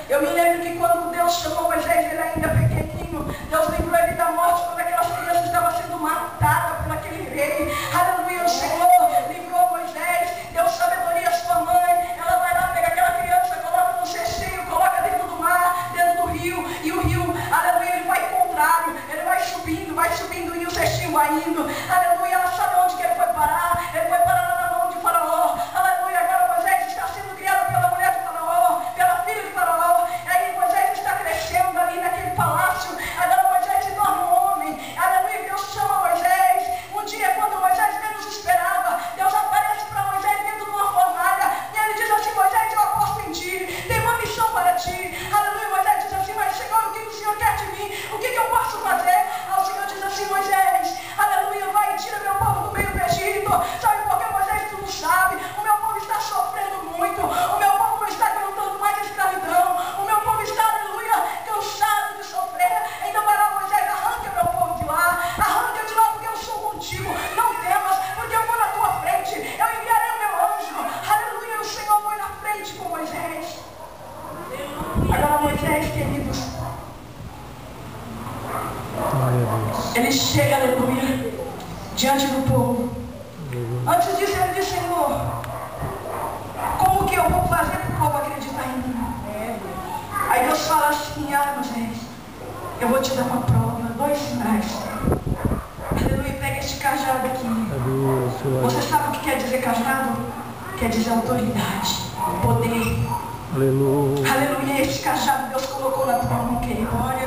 Eu me lembro que quando Deus chamou Moisés, ele ainda pequenininho, Deus livrou ele da morte quando aquelas crianças estavam sendo matadas por aquele rei. Aleluia, o Senhor livrou Moisés, deu sabedoria à sua mãe. Ela vai lá, pega aquela criança, coloca no cestinho, coloca dentro do mar, dentro do rio, e o rio, aleluia, ele vai contrário, ele vai subindo e o cestinho vai indo. Aleluia, ela sabe onde que ele foi parar? Ele foi parar lá na mão de Faraó. Aleluia, agora Moisés está sendo criado pela mulher de Faraó, pela filha de Faraó. Aí Moisés está crescendo ali naquele palácio. Agora Moisés se torna um homem. Aleluia, Deus chama Moisés. Um dia, quando Moisés menos esperava, Deus aparece para Moisés dentro de uma fornalha. E ele diz assim: Moisés, eu aposto em ti, tem uma missão para ti. Aleluia, Moisés diz assim: mas Senhor, o que o Senhor quer de mim? O que eu posso fazer? Aí o Senhor diz assim: Moisés, aleluia, vai e tira meu povo do meio do Egito. Sabe por que, Moisés? Tu não sabe. O meu povo está sofrendo muito. O meu povo não está aguentando mais a escravidão. O meu povo está, aleluia, cansado de sofrer. Então vai lá, Moisés, arranca meu povo de lá. Arranca de lá, porque eu sou contigo. Não temas, porque eu vou na tua frente. Eu enviarei o meu anjo. Aleluia, o Senhor foi na frente com Moisés. Agora Moisés, queridos, ele chega, aleluia, diante do povo. Antes disso ele diz: Senhor, como que eu vou fazer para o povo acreditar em mim? Aí Deus fala assim: Moisés, eu vou te dar uma prova, 2 sinais. Aleluia, pega este cajado aqui. Você sabe o que quer dizer cajado? Quer dizer autoridade, poder. Aleluia. Aleluia, este cajado Deus colocou na tua mão, querido. Olha,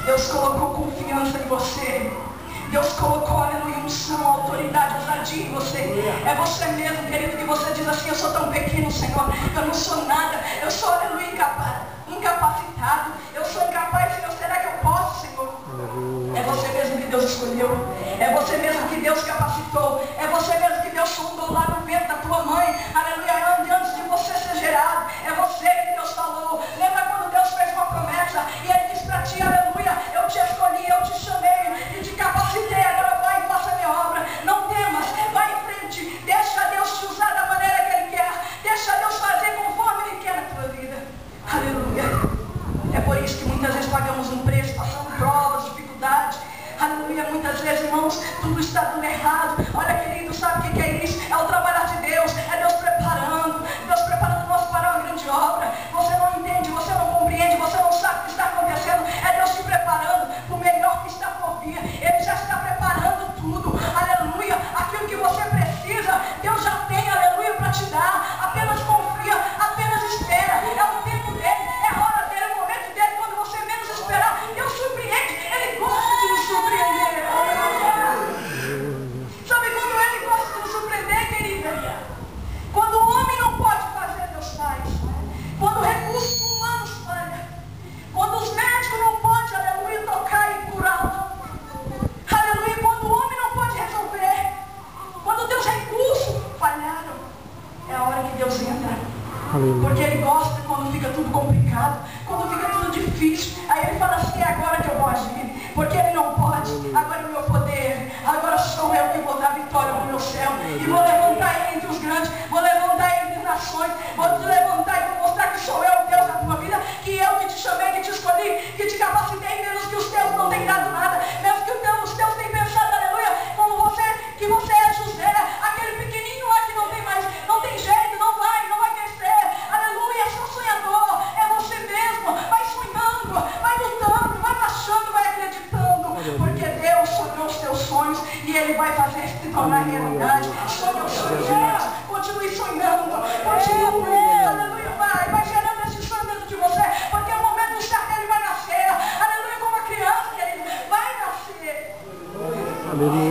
Deus colocou confiança em você. Deus colocou, aleluia, unção, autoridade, ousadia em você. É você mesmo, querido, que você diz assim: eu sou tão pequeno, Senhor, eu não sou nada, eu sou, aleluia, incapacitado, eu sou incapaz, Senhor, será que eu posso, Senhor? É você mesmo que Deus escolheu, é você mesmo que Deus capacitou, é você mesmo que Deus fundou lá no ventre da tua mãe, aleluia, antes de você ser gerado, é você que Deus falou. Lembra quando Deus fez uma promessa e Ele disse para ti: aleluia, eu te escolhi, eu te chamei e te capacitei, agora vai e faça a minha obra. Não temas, vai em frente, deixa Deus te usar da maneira que Ele quer, deixa Deus fazer conforme Ele quer na tua vida. Aleluia. É por isso que muitas vezes pagamos um preço, passando provas, dificuldades. Aleluia, muitas vezes, irmãos, tudo está dando errado. Olha, querido, sabe o que é isso? É o trabalhar de Deus, é Deus preparando nós para uma grande obra. Você não entende, você não compreende, você não sabe o que está acontecendo. É Deus te preparando para o melhor que está por vir. Ele já está preparando tudo. Aleluia, aquilo que você precisa, Deus já tem, aleluia, para te dar. Apenas confia, apenas espera. É o tempo dele, é a hora dele, é o momento dele. Quando você menos esperar, Deus surpreende. Ele gosta de nos surpreender. Sabe quando Ele gosta de nos surpreender, querida? Quando o homem não pode fazer, Deus faz. Quando o recurso humano falha. Quando os médicos não podem, aleluia, tocar e curar. Aleluia, quando o homem não pode resolver. Quando Deus recursos falharam. É a hora que Deus entra. Porque Ele gosta quando fica tudo complicado, quando fica tudo difícil. Aí Ele fala assim: é agora que eu vou agir. Porque Ele não pode, agora é o meu poder. Agora sou eu que vou dar vitória para o meu céu. E vou levantar Ele entre os grandes, vou levantar Ele entre as nações, vou te levantar e vou mostrar que sou eu o Deus da tua vida, que eu que te chamei, que te escolhi, que te capacitei, menos que os teus não têm dado nada, menos que os teus têm pensado, aleluia, como você, que você é José, aquele pequenininho lá que não tem mais, não tem jeito, não vai crescer. Aleluia, sou sonhador, é você mesmo. Vai sonhando, vai lutando, vai marchando, vai acreditando, porque Deus sonhou os teus sonhos e Ele vai fazer se tornar realidade. Sonhou os sonhos, continue sonhando, continue, aleluia, vai gerando esse sonho dentro de você, porque o momento certo Ele vai nascer. Aleluia, como a criança, querido, vai nascer. Aleluia.